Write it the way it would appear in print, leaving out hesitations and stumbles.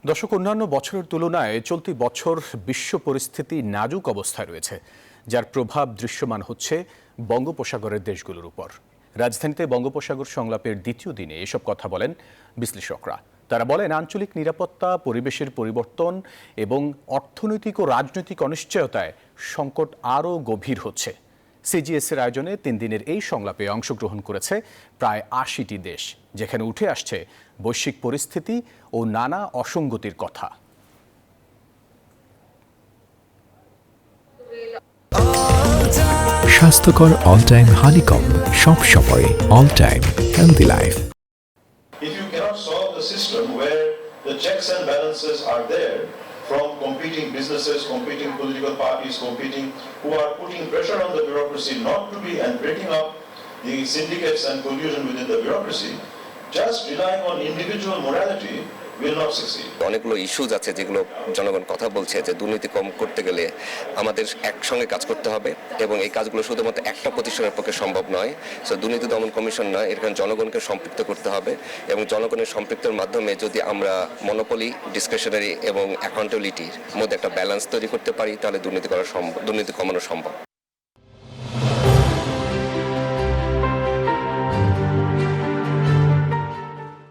দর্শক, অন্যান্য বছরের তুলনায় চলতি বছর বিশ্ব পরিস্থিতি নাজুক অবস্থায় রয়েছে, যার প্রভাব দৃশ্যমান হচ্ছে বঙ্গোপসাগরের দেশগুলোর উপর। রাজধানীতে বঙ্গোপসাগর সংলাপের দ্বিতীয় দিনে এসব কথা বলেন বিশ্লেষকরা। তারা বলেন, আঞ্চলিক নিরাপত্তা, পরিবেশের পরিবর্তন এবং অর্থনৈতিক ও রাজনৈতিক অনিশ্চয়তায় সংকট আরও গভীর হচ্ছে। সিজিএস-এর আয়োজনে 3 দিনের এই সংলাপে অংশগ্রহণ করেছে প্রায় 80টি দেশ, যেখানে উঠে আসছে বৈশ্বিক পরিস্থিতি ও নানা অসঙ্গতির কথা। স্বাস্থ্যকর অল টাইম হানিকম, সব সময় all time healthy life. If you cannot solve the system where the checks and balances are there from competing businesses, competing political parties, who are putting pressure on the bureaucracy not to be and breaking up the syndicates and collusion within the bureaucracy, just relying on individual morality will not succeed. অনেকগুলো issues আছে যেগুলো জনগণ কথা বলছে যে দুর্নীতি কম করতে গেলে আমাদের একসঙ্গে কাজ করতে হবে, এবং এই কাজগুলো শুধুমাত্র একটা প্রতিষ্ঠানের পক্ষে সম্ভব নয়। সো দুর্নীতি দমন কমিশন নয়, এখানে জনগণকে সম্পৃক্ত করতে হবে, এবং জনগণের সম্পৃক্তের মাধ্যমে যদি আমরা মনোপলি, ডিসক্রিশনারি এবং অ্যাকাউন্টেবিলিটির মধ্যে একটা ব্যালেন্স তৈরি করতে পারি, তাহলে দুর্নীতি কমানো সম্ভব।